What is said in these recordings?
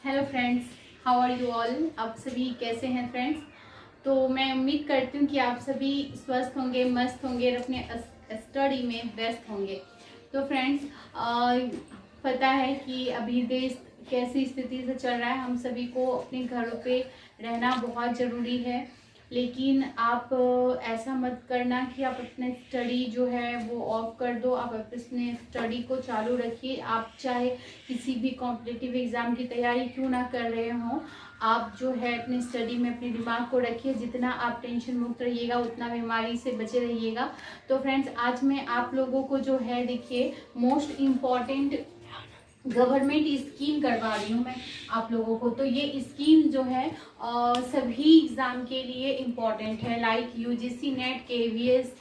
Hello friends, how are you all. आप सभी कैसे हैं फ्रेंड्स। तो मैं उम्मीद करती हूँ कि आप सभी स्वस्थ होंगे, मस्त होंगे और अपने स्टडी में व्यस्त होंगे। तो फ्रेंड्स, पता है कि अभी देश कैसी स्थिति से चल रहा है। हम सभी को अपने घरों पे रहना बहुत ज़रूरी है, लेकिन आप ऐसा मत करना कि आप अपने स्टडी जो है वो ऑफ कर दो। आप अपने स्टडी को चालू रखिए। आप चाहे किसी भी कॉम्पिटिटिव एग्ज़ाम की तैयारी क्यों ना कर रहे हों, आप जो है अपनी स्टडी में अपने दिमाग को रखिए। जितना आप टेंशन मुक्त रहिएगा उतना बीमारी से बचे रहिएगा। तो फ्रेंड्स, आज मैं आप लोगों को जो है देखिए मोस्ट इम्पॉर्टेंट गवर्नमेंट स्कीम करवा रही हूँ मैं आप लोगों को। तो ये स्कीम जो है सभी एग्ज़ाम के लिए इम्पॉर्टेंट है, लाइक यूजीसी नेट, केवीएस,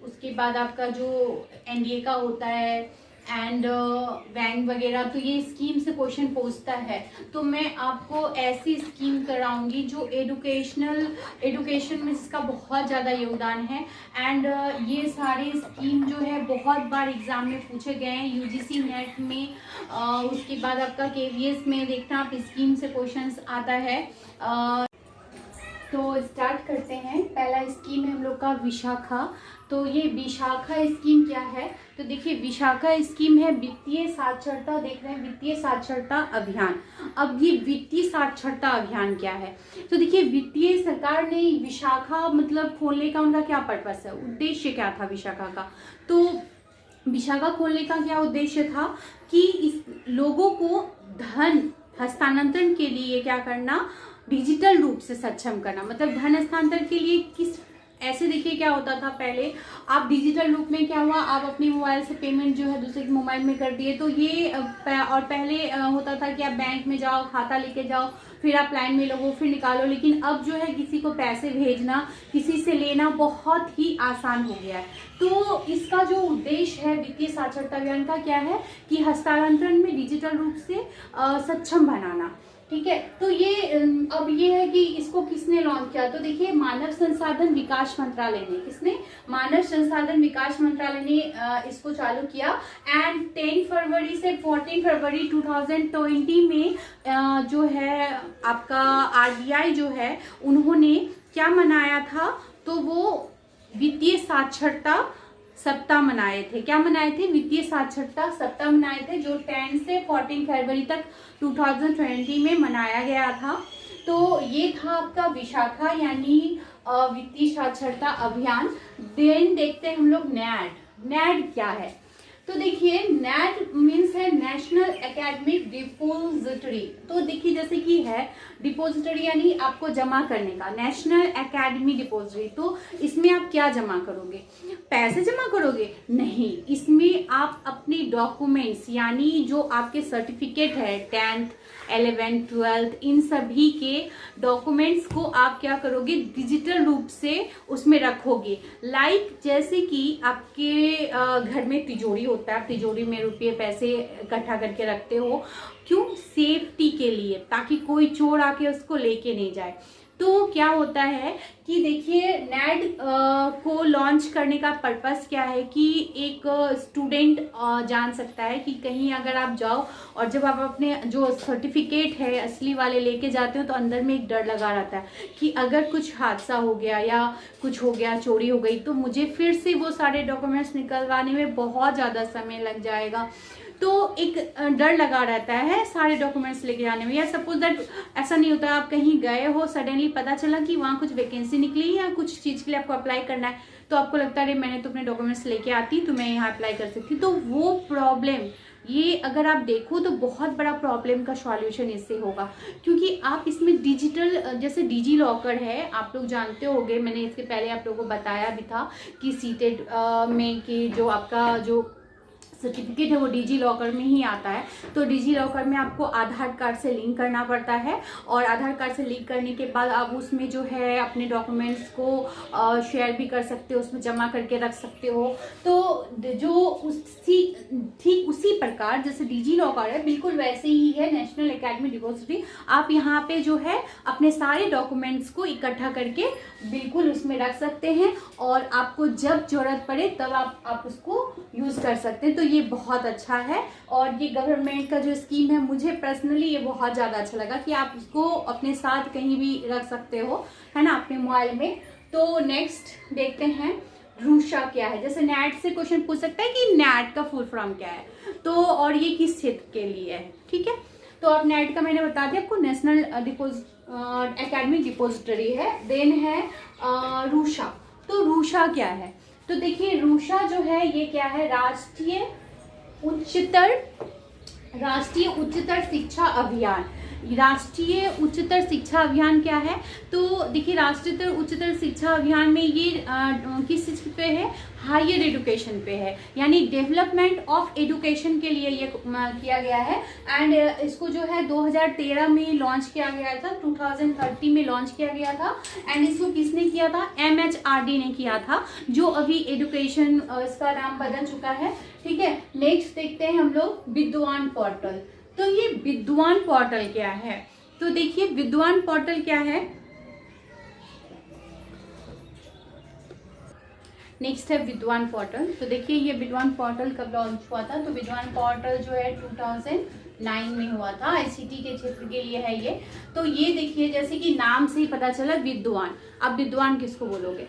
उसके बाद आपका जो एनडीए का होता है एंड बैंक वगैरह। तो ये स्कीम से क्वेश्चन पूछता है। तो मैं आपको ऐसी स्कीम कराऊंगी जो एडुकेशन में जिसका बहुत ज़्यादा योगदान है। एंड ये सारी स्कीम जो है बहुत बार एग्जाम में पूछे गए हैं, यूजीसी नेट में, उसके बाद आपका केवीएस में देखना आप स्कीम से क्वेश्चंस आता है। तो स्टार्ट करते हैं। पहला स्कीम है हम लोग का विशाखा। तो ये विशाखा स्कीम क्या है, तो देखिए विशाखा स्कीम है वित्तीय साक्षरता, देख रहे हैं वित्तीय साक्षरता अभियान। अब ये वित्तीय साक्षरता अभियान क्या है, तो देखिए वित्तीय सरकार ने विशाखा मतलब खोलने का उनका क्या पर्पस है, उद्देश्य क्या था विशाखा का। तो विशाखा खोलने का क्या उद्देश्य था कि इस लोगों को धन हस्तांतरण के लिए क्या करना, डिजिटल रूप से सक्षम करना। मतलब धन हस्तांतरण के लिए किस ऐसे देखिए क्या होता था पहले, आप डिजिटल रूप में क्या हुआ, आप अपने मोबाइल से पेमेंट जो है दूसरे के मोबाइल में कर दिए। तो ये और पहले होता था कि आप बैंक में जाओ, खाता लेके जाओ, फिर आप लाइन में लगो, फिर निकालो। लेकिन अब जो है किसी को पैसे भेजना, किसी से लेना बहुत ही आसान हो गया है। तो इसका जो उद्देश्य है वित्तीय साक्षरता अभियान का क्या है कि हस्तांतरण में डिजिटल रूप से सक्षम बनाना। ठीक है, तो ये अब ये है कि इसको किसने लॉन्च किया, तो देखिए मानव संसाधन विकास मंत्रालय ने, किसने, मानव संसाधन विकास मंत्रालय ने इसको चालू किया। एंड 10 फरवरी से 14 फरवरी 2020 में जो है आपका आरबीआई जो है उन्होंने क्या मनाया था, तो वो वित्तीय साक्षरता सप्ताह मनाए थे। क्या मनाए थे, वित्तीय साक्षरता सप्ताह मनाए थे, जो 10 से 14 फरवरी तक 2020 में मनाया गया था। तो ये था आपका विशाखा यानी वित्तीय साक्षरता अभियान। देन देखते हैं हम लोग नैड क्या है। तो देखिए नैड मीन्स है नेशनल एकेडमिक डिपोजिटरी। तो देखिए जैसे कि है डिपोजिटरी यानी आपको जमा करने का, नेशनल एकेडमी डिपोजिटरी। तो इसमें आप क्या जमा करोगे, पैसे जमा करोगे, नहीं, इसमें आप अपने डॉक्यूमेंट्स यानी जो आपके सर्टिफिकेट है 10th 11th 12th इन सभी के डॉक्यूमेंट्स को आप क्या करोगे, डिजिटल रूप से उसमें रखोगे। लाइक जैसे कि आपके घर में तिजोरी होता है, तिजोरी में रुपये पैसे इकट्ठा करके रखते हो, क्यों, सेफ्टी के लिए, ताकि कोई चोर आके उसको लेके नहीं जाए। तो क्या होता है कि देखिए नैड को लॉन्च करने का पर्पस क्या है कि एक स्टूडेंट जान सकता है कि कहीं अगर आप जाओ और जब आप अपने जो सर्टिफिकेट है असली वाले लेके जाते हो तो अंदर में एक डर लगा रहता है कि अगर कुछ हादसा हो गया या कुछ हो गया, चोरी हो गई, तो मुझे फिर से वो सारे डॉक्यूमेंट्स निकलवाने में बहुत ज़्यादा समय लग जाएगा। तो एक डर लगा रहता है सारे डॉक्यूमेंट्स लेके जाने में। या सपोज दैट ऐसा नहीं होता, आप कहीं गए हो, सडनली पता चला कि वहाँ कुछ वैकेंसी निकली या कुछ चीज़ के लिए आपको अप्लाई करना है, तो आपको लगता है अरे मैंने तो अपने डॉक्यूमेंट्स लेके आती तो मैं यहाँ अप्लाई कर सकती। तो वो प्रॉब्लम, ये अगर आप देखो तो बहुत बड़ा प्रॉब्लम का सॉल्यूशन इससे होगा, क्योंकि आप इसमें डिजिटल, जैसे डिजी लॉकर है, आप लोग जानते होंगे, मैंने इसके पहले आप लोगों को बताया भी था कि सीटेड में कि जो आपका जो सर्टिफिकेट है वो डिजी लॉकर में ही आता है। तो डिजी लॉकर में आपको आधार कार्ड से लिंक करना पड़ता है, और आधार कार्ड से लिंक करने के बाद आप उसमें जो है अपने डॉक्यूमेंट्स को शेयर भी कर सकते हो, उसमें जमा करके रख सकते हो। तो जो ठीक उसी प्रकार जैसे डिजी लॉकर है, बिल्कुल वैसे ही है नेशनल एकेडमी डिपोजिटरी। आप यहाँ पे जो है अपने सारे डॉक्यूमेंट्स को इकट्ठा करके बिल्कुल उसमें रख सकते हैं, और आपको जब जरूरत पड़े तब आप उसको यूज कर सकते हैं। तो ये बहुत अच्छा है। और ये गवर्नमेंट का जो स्कीम है, मुझे पर्सनली ये बहुत ज़्यादा अच्छा लगा कि आप उसको अपने साथ कहीं भी रख सकते हो, है ना, अपने मोबाइल में। तो नेक्स्ट देखते हैं रूषा क्या है। जैसे नेट से क्वेश्चन पूछ सकता है कि नेट का फुल फॉर्म क्या है, तो और ये किस क्षेत्र के लिए है, ठीक है। तो अब नेट का मैंने बता दिया आपको, नेशनल एकेडमिक डिपोजिटरी है। देन है रूषा। तो रूषा क्या है, तो देखिए रूषा जो है ये क्या है, राष्ट्रीय उच्चतर शिक्षा अभियान। राष्ट्रीय उच्चतर शिक्षा अभियान क्या है, तो देखिए राष्ट्रीय उच्चतर शिक्षा अभियान में ये किस चीज पे है, हायर एजुकेशन पे है, यानी डेवलपमेंट ऑफ एजुकेशन के लिए ये किया गया है। एंड इसको जो है 2013 में लॉन्च किया गया था, 2030 में लॉन्च किया गया था। एंड इसको किसने किया था, MHRD ने किया था, जो अभी एजुकेशन इसका नाम बदल चुका है, ठीक है। नेक्स्ट देखते हैं हम लोग विद्वान पोर्टल। तो ये विद्वान पोर्टल क्या है, तो देखिए विद्वान पोर्टल क्या है। नेक्स्ट है विद्वान पोर्टल। तो देखिए ये विद्वान पोर्टल कब लॉन्च हुआ था, तो विद्वान पोर्टल जो है 2009 में हुआ था, ICT के क्षेत्र के लिए है ये। तो ये देखिए जैसे कि नाम से ही पता चला विद्वान। अब विद्वान किसको बोलोगे,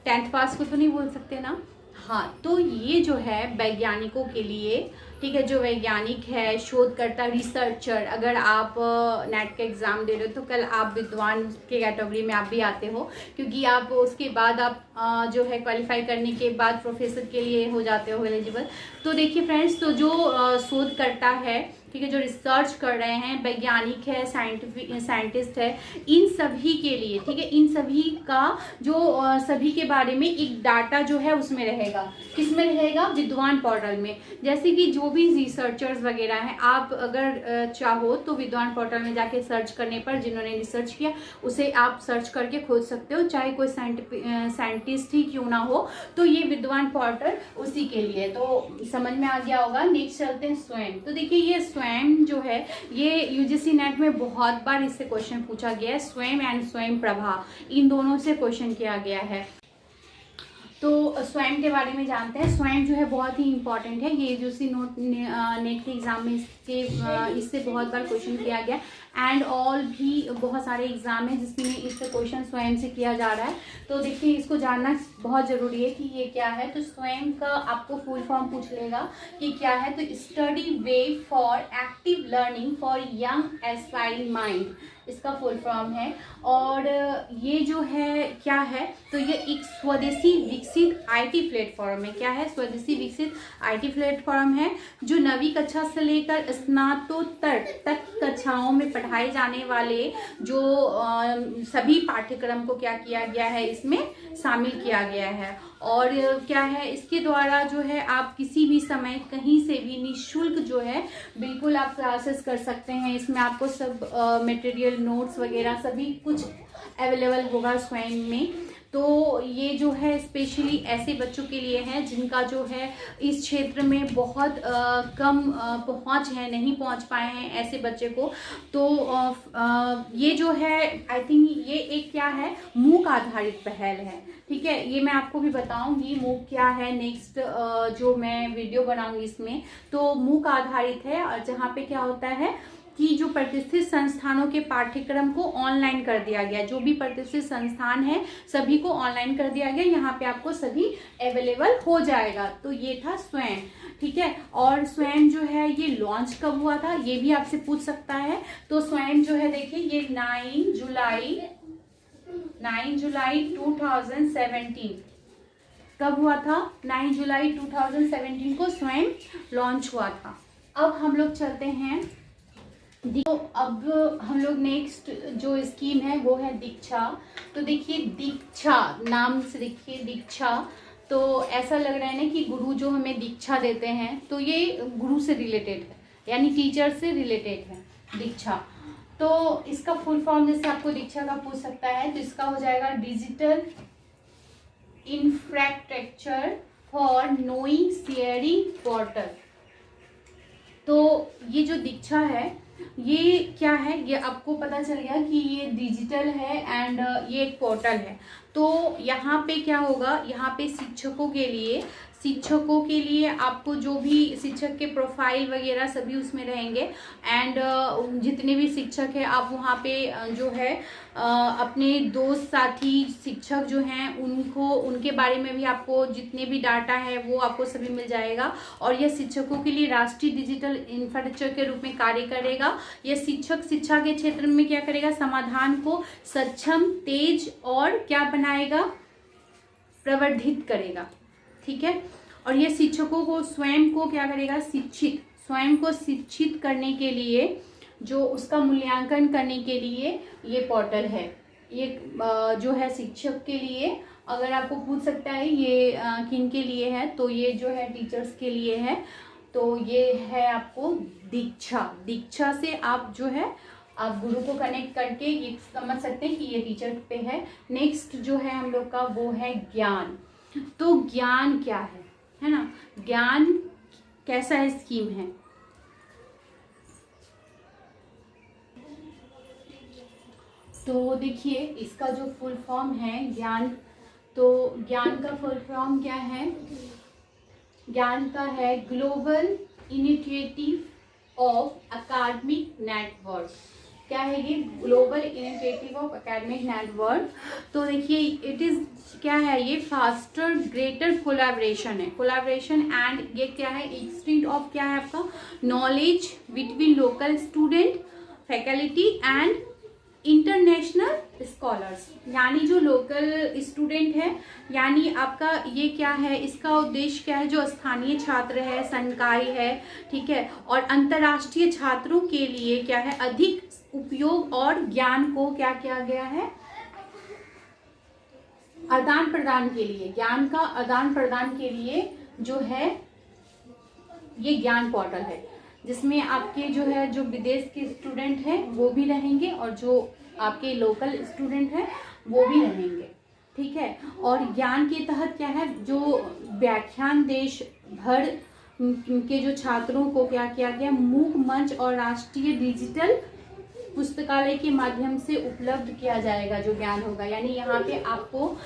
10th पास को तो नहीं बोल सकते ना। हाँ, तो ये जो है वैज्ञानिकों के लिए, ठीक है, जो वैज्ञानिक है, शोधकर्ता, रिसर्चर, अगर आप नेट का एग्ज़ाम दे रहे हो तो कल आप विद्वान के कैटेगरी में आप भी आते हो, क्योंकि आप उसके बाद आप जो है क्वालिफाई करने के बाद प्रोफेसर के लिए हो जाते हो एलिजिबल। तो देखिए फ्रेंड्स, तो जो शोधकर्ता है, ठीक है, जो रिसर्च कर रहे हैं, वैज्ञानिक है, साइंटिस्ट है, इन सभी के लिए, ठीक है, इन सभी का जो सभी के बारे में एक डाटा जो है उसमें रहेगा। किसमें रहेगा, विद्वान पोर्टल में। जैसे कि जो भी रिसर्चर्स वगैरह हैं, आप अगर चाहो तो विद्वान पोर्टल में जाके सर्च करने पर जिन्होंने रिसर्च किया उसे आप सर्च करके खोज सकते हो, चाहे कोई साइंटिस्ट ही क्यों ना हो। तो ये विद्वान पोर्टल उसी के लिए, तो समझ में आ गया होगा। नेक्स्ट चलते हैं स्वयं। तो देखिए ये स्वयं जो है ये UGC नेट में बहुत बार इससे क्वेश्चन पूछा गया है। स्वयं एंड स्वयं प्रभा, इन दोनों से क्वेश्चन किया गया है। तो स्वयं के बारे में जानते हैं। स्वयं जो है बहुत ही इंपॉर्टेंट है, ये UGC नेट के एग्जाम में इससे बहुत बार क्वेश्चन किया गया। एंड ऑल भी बहुत सारे एग्जाम है जिसमें इससे क्वेश्चन स्वयं से किया जा रहा है। तो देखिए इसको जानना बहुत ज़रूरी है कि ये क्या है। तो स्वयं का आपको फुल फॉर्म पूछ लेगा कि क्या है, तो study way for active learning for young aspiring mind, इसका फुल फॉर्म है। और ये जो है क्या है, तो ये एक स्वदेशी विकसित IT प्लेटफॉर्म है। क्या है, स्वदेशी विकसित IT प्लेटफॉर्म है, जो 9वीं कक्षा से लेकर स्नातकोत्तर तक कक्षाओं में पढ़ाए जाने वाले जो सभी पाठ्यक्रम को क्या किया गया है, इसमें शामिल किया गया है। और क्या है, इसके द्वारा जो है आप किसी भी समय कहीं से भी निःशुल्क जो है बिल्कुल आप क्लासेस कर सकते हैं। इसमें आपको सब मटेरियल, नोट्स वगैरह सभी कुछ अवेलेबल होगा स्वयं में। तो ये जो है स्पेशली ऐसे बच्चों के लिए है जिनका जो है इस क्षेत्र में बहुत कम पहुंच है, नहीं पहुंच पाए हैं ऐसे बच्चे को। तो ये जो है आई थिंक ये एक क्या है, मूक आधारित पहल है, ठीक है। ये मैं आपको भी बताऊंगी मूक क्या है नेक्स्ट जो मैं वीडियो बनाऊंगी इसमें। तो मूक आधारित है, और जहाँ पे क्या होता है कि जो प्रतिष्ठित संस्थानों के पाठ्यक्रम को ऑनलाइन कर दिया गया, जो भी प्रतिष्ठित संस्थान है सभी को ऑनलाइन कर दिया गया, यहाँ पे आपको सभी अवेलेबल हो जाएगा। तो ये था स्वयं, ठीक है। और स्वयं जो है ये लॉन्च कब हुआ था, ये भी आपसे पूछ सकता है। तो स्वयं जो है देखिए ये 9 जुलाई 2017 कब हुआ था, 9 जुलाई 2017 को स्वयं लॉन्च हुआ था। अब हम लोग चलते हैं, तो अब हम लोग नेक्स्ट जो स्कीम है वो है दीक्षा। तो देखिए दीक्षा नाम से देखिए दीक्षा, तो ऐसा लग रहा है ना कि गुरु जो हमें दीक्षा देते हैं, तो ये गुरु से रिलेटेड है, यानी टीचर से रिलेटेड है दीक्षा। तो इसका फुल फॉर्म जैसे आपको दीक्षा का पूछ सकता है, तो इसका हो जाएगा digital infrastructure for knowing sharing portal. तो ये जो दीक्षा है ये क्या है, ये आपको पता चल गया कि ये डिजिटल है एंड ये एक पोर्टल है। तो यहाँ पे क्या होगा, यहाँ पे शिक्षकों के लिए शिक्षकों के लिए आपको जो भी शिक्षक के प्रोफाइल वगैरह सभी उसमें रहेंगे। एंड जितने भी शिक्षक हैं आप वहाँ पे जो है अपने दोस्त साथी शिक्षक जो हैं उनको, उनके बारे में भी आपको जितने भी डाटा है वो आपको सभी मिल जाएगा। और यह शिक्षकों के लिए राष्ट्रीय डिजिटल इंफ्रास्ट्रक्चर के रूप में कार्य करेगा। यह शिक्षक शिक्षा के क्षेत्र में क्या करेगा, समाधान को सक्षम, तेज और क्या बनाएगा, प्रवर्धित करेगा। ठीक है। और ये शिक्षकों को स्वयं को क्या करेगा, स्वयं को शिक्षित करने के लिए, जो उसका मूल्यांकन करने के लिए ये पोर्टल है। ये जो है शिक्षक के लिए, अगर आपको पूछ सकता है ये किन के लिए है, तो ये जो है टीचर्स के लिए है। तो ये है आपको दीक्षा से आप जो है आप गुरु को कनेक्ट करके ये समझ सकते हैं कि ये टीचर पे है। नेक्स्ट जो है हम लोग का वो है ज्ञान। तो ज्ञान क्या है ना, ज्ञान कैसा है स्कीम है। तो देखिए इसका जो फुल फॉर्म है ज्ञान, तो ज्ञान का फुल फॉर्म क्या है, ज्ञान का है global initiative of academic network. क्या है ये, global initiative of academic network. तो देखिए इट इज क्या है, ये फास्टर ग्रेटर कोलैबोरेशन है, कोलैबोरेशन एंड ये क्या है, एक्सचेंज ऑफ क्या है आपका, knowledge between local student, faculty and international scholars. यानी जो लोकल स्टूडेंट है, यानी आपका ये क्या है, इसका उद्देश्य क्या है, जो स्थानीय छात्र है, संकाय है, ठीक है, और अंतर्राष्ट्रीय छात्रों के लिए क्या है, अधिक उपयोग और ज्ञान को क्या किया गया है, आदान प्रदान के लिए, ज्ञान का आदान प्रदान के लिए जो है ये ज्ञान पोर्टल है, जिसमें आपके जो है जो विदेश के स्टूडेंट हैं वो भी रहेंगे और जो आपके लोकल स्टूडेंट हैं वो भी रहेंगे। ठीक है। और ज्ञान के तहत क्या है, जो व्याख्यान देश भर के जो छात्रों को क्या किया गया, मूक मंच और राष्ट्रीय डिजिटल पुस्तकालय के माध्यम से उपलब्ध किया जाएगा जो ज्ञान होगा। यानी यहाँ पे आपको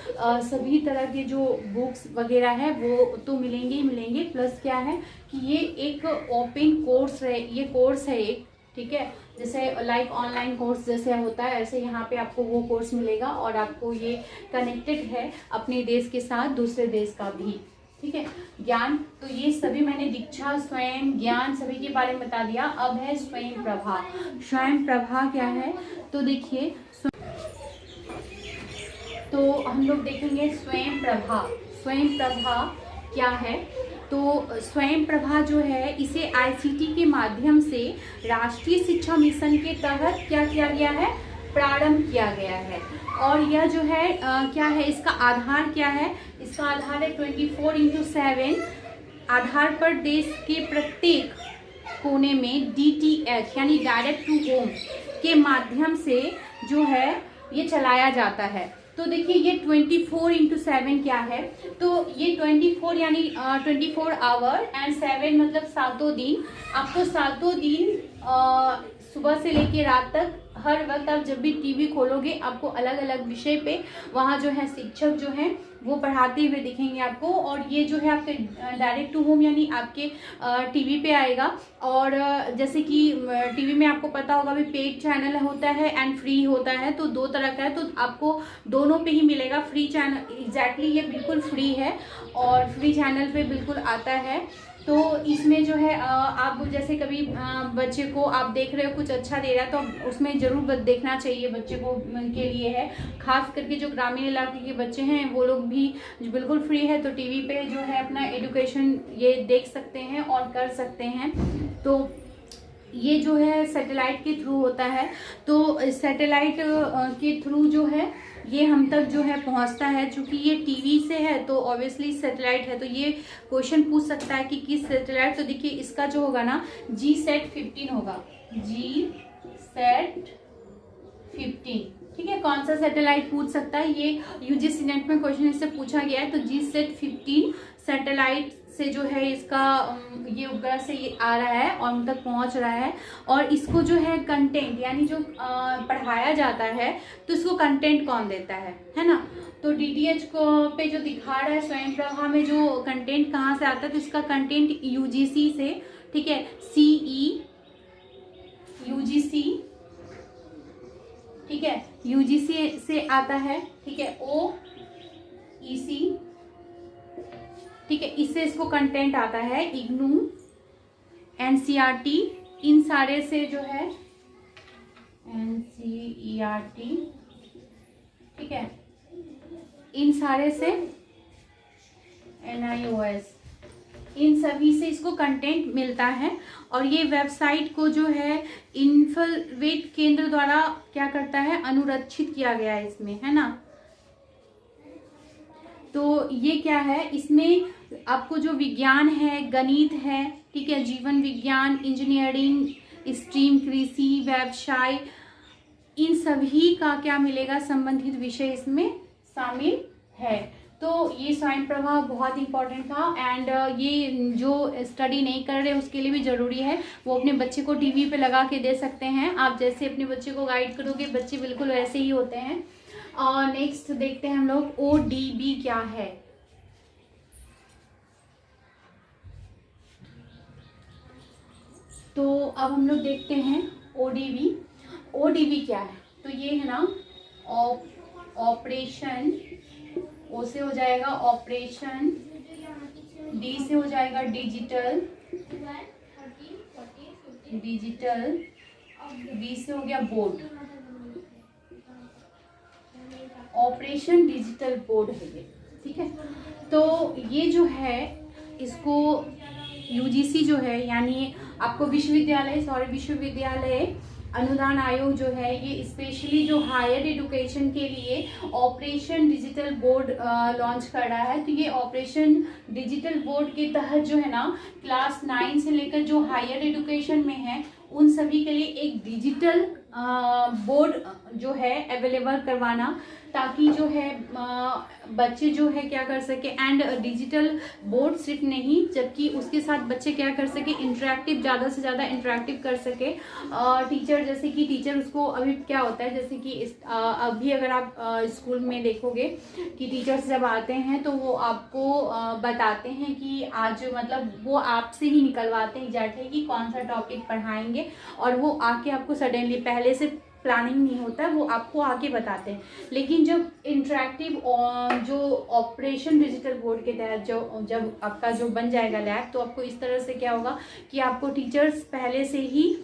सभी तरह के जो बुक्स वगैरह है वो तो मिलेंगे ही मिलेंगे, प्लस क्या है कि ये एक ओपन कोर्स है, ये कोर्स है एक, ठीक है, जैसे लाइक ऑनलाइन कोर्स जैसे होता है ऐसे यहाँ पे आपको वो कोर्स मिलेगा और आपको ये कनेक्टेड है अपने देश के साथ दूसरे देश का भी। ठीक है। ज्ञान, तो ये सभी मैंने दीक्षा, स्वयं, ज्ञान सभी के बारे में बता दिया। अब है स्वयं प्रभा। स्वयं प्रभा क्या है, तो देखिए तो हम लोग देखेंगे स्वयं प्रभा। स्वयं प्रभा क्या है, तो स्वयं प्रभा जो है इसे आईसीटी के माध्यम से राष्ट्रीय शिक्षा मिशन के तहत क्या किया गया है, प्रारंभ किया गया है। और यह जो है क्या है, इसका आधार क्या है, इसका आधार है 24/7 आधार पर देश के प्रत्येक कोने में DTH यानी डायरेक्ट टू होम के माध्यम से जो है ये चलाया जाता है। तो देखिए ये 24/7 क्या है, तो ये 24 यानी 24 आवर एंड 7 मतलब सातों दिन। आपको सातों दिन सुबह से लेके रात तक हर वक्त आप जब भी टीवी खोलोगे आपको अलग अलग विषय पे वहाँ जो है शिक्षक जो हैं वो पढ़ाते हुए दिखेंगे आपको। और ये जो है आपके डायरेक्ट टू होम यानी आपके टीवी पे आएगा। और जैसे कि टीवी में आपको पता होगा भी पेड चैनल होता है एंड फ्री होता है, तो दो तरह का है, तो आपको दोनों पे ही मिलेगा। फ्री चैनल एग्जैक्टली ये बिल्कुल फ्री है और फ्री चैनल पे बिल्कुल आता है। तो इसमें जो है आप जैसे कभी बच्चे को आप देख रहे हो कुछ अच्छा दे रहा है तो उसमें ज़रूर देखना चाहिए, बच्चे को के लिए है। खास करके जो ग्रामीण इलाके के बच्चे हैं वो लोग भी बिल्कुल फ्री है, तो टीवी पे जो है अपना एजुकेशन ये देख सकते हैं और कर सकते हैं। तो ये जो है सैटेलाइट के थ्रू होता है, तो सैटेलाइट के थ्रू जो है ये हम तक जो है पहुंचता है। चूंकि ये टीवी से है तो ऑब्वियसली सैटेलाइट है, तो ये क्वेश्चन पूछ सकता है कि किस सैटेलाइट। तो देखिए इसका जो होगा ना GSAT-15 होगा, GSAT-15। ठीक है, कौन सा सैटेलाइट पूछ सकता है, ये UGC नेट में क्वेश्चन इससे पूछा गया है। तो GSAT-15 सैटेलाइट से जो है इसका ये उपग्रह से ये आ रहा है और उन तक पहुंच रहा है। और इसको जो है कंटेंट यानी जो पढ़ाया जाता है तो इसको कंटेंट कौन देता है ना। तो डीटीएच को पे जो दिखा रहा है स्वयंप्रभा में जो कंटेंट कहाँ से आता है, तो इसका कंटेंट यूजीसी से, ठीक है, सीई यूजीसी, ठीक है, यूजीसी से आता है, ठीक है, ओईसी, ठीक है, इससे इसको कंटेंट आता है। इग्नू, एनसीईआरटी, इन सारे से जो है एनसीईआरटी, ठीक है, इन सारे से एनआईओएस, इन सभी से इसको कंटेंट मिलता है। और ये वेबसाइट को जो है इन्फोवेट केंद्र द्वारा क्या करता है, अनुरक्षित किया गया है इसमें, है ना। तो ये क्या है, इसमें आपको जो विज्ञान है, गणित है, ठीक है, जीवन विज्ञान, इंजीनियरिंग स्ट्रीम, कृषि, व्यवसाय, इन सभी का क्या मिलेगा, संबंधित विषय इसमें शामिल है। तो ये स्वयंप्रभा बहुत इंपॉर्टेंट था एंड ये जो स्टडी नहीं कर रहे उसके लिए भी ज़रूरी है। वो अपने बच्चे को टीवी पे लगा के दे सकते हैं। आप जैसे अपने बच्चे को गाइड करोगे बच्चे बिल्कुल वैसे ही होते हैं। और नेक्स्ट देखते हैं हम लोग ओडीबी क्या है। तो अब हम लोग देखते हैं ओडीबी। ओडीबी क्या है, तो ये है ना ऑपरेशन, ओ से हो जाएगा ऑपरेशन, डी से हो जाएगा डिजिटल, डिजिटल, बी से हो गया बोर्ड, ऑपरेशन डिजिटल बोर्ड है ये, ठीक है। तो ये जो है इसको यूजीसी जो है यानी आपको विश्वविद्यालय अनुदान आयोग जो है ये स्पेशली जो हायर एजुकेशन के लिए ऑपरेशन डिजिटल बोर्ड लॉन्च कर रहा है। तो ये ऑपरेशन डिजिटल बोर्ड के तहत जो है ना क्लास 9 से लेकर जो हायर एजुकेशन में है उन सभी के लिए एक डिजिटल बोर्ड जो है अवेलेबल करवाना, ताकि जो है बच्चे जो है क्या कर सके। एंड डिजिटल बोर्ड सिर्फ नहीं, जबकि उसके साथ बच्चे क्या कर सके, इंटरेक्टिव, ज़्यादा से ज़्यादा इंटरेक्टिव कर सके। टीचर जैसे कि टीचर उसको अभी क्या होता है, जैसे कि अभी अगर आप स्कूल में देखोगे कि टीचर्स जब आते हैं तो वो आपको बताते हैं कि आज मतलब वो आपसे ही निकलवाते हैं एग्जैक्टली कि कौन सा टॉपिक पढ़ाएंगे, और वो आके आपको सडनली, पहले से प्लानिंग नहीं होता है, वो आपको आके बताते हैं। लेकिन जब इंटरेक्टिव जो ऑपरेशन डिजिटल बोर्ड के तहत जब आपका जो बन जाएगा लैब, तो आपको इस तरह से क्या होगा कि आपको टीचर्स पहले से ही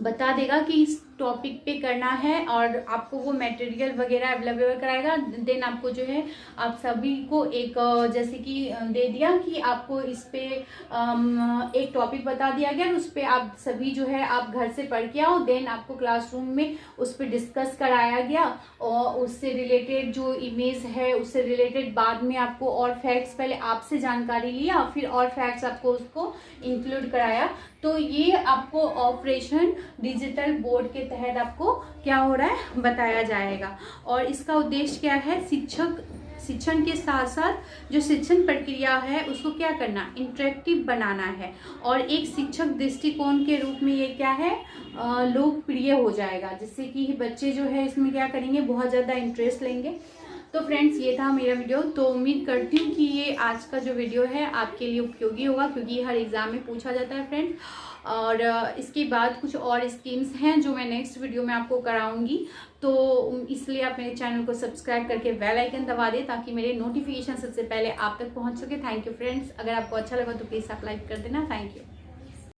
बता देगा कि इस टॉपिक पे करना है और आपको वो मटेरियल वगैरह अवेलेबल कराएगा। देन आपको जो है आप सभी को एक जैसे कि दे दिया कि आपको इस पे एक टॉपिक बता दिया गया, उस पे आप सभी जो है आप घर से पढ़ के आओ। देन आपको क्लासरूम में उस पे डिस्कस कराया गया और उससे रिलेटेड जो इमेज है उससे रिलेटेड बाद में आपको और फैक्ट्स, पहले आपसे जानकारी लिया फिर और फैक्ट्स आपको उसको इंक्लूड कराया। तो ये आपको ऑपरेशन डिजिटल बोर्ड के तहत आपको क्या हो रहा है बताया जाएगा। और इसका उद्देश्य क्या है, शिक्षण के साथ साथ जो शिक्षण प्रक्रिया है उसको क्या करना, इंटरेक्टिव बनाना है। और एक शिक्षक दृष्टिकोण के रूप में ये क्या है, लोकप्रिय हो जाएगा, जिससे कि बच्चे जो है इसमें क्या करेंगे, बहुत ज़्यादा इंटरेस्ट लेंगे। तो फ्रेंड्स ये था मेरा वीडियो। तो उम्मीद करती हूँ कि ये आज का जो वीडियो है आपके लिए उपयोगी होगा, क्योंकि ये हर एग्ज़ाम में पूछा जाता है फ्रेंड्स। और इसके बाद कुछ और स्कीम्स हैं जो मैं नेक्स्ट वीडियो में आपको कराऊंगी, तो इसलिए आप मेरे चैनल को सब्सक्राइब करके बेल आइकन दबा दें ताकि मेरे नोटिफिकेशन सबसे पहले आप तक पहुंच सके। Thank you friends. अगर आपको अच्छा लगा तो प्लीज़ आप लाइक कर देना। Thank you.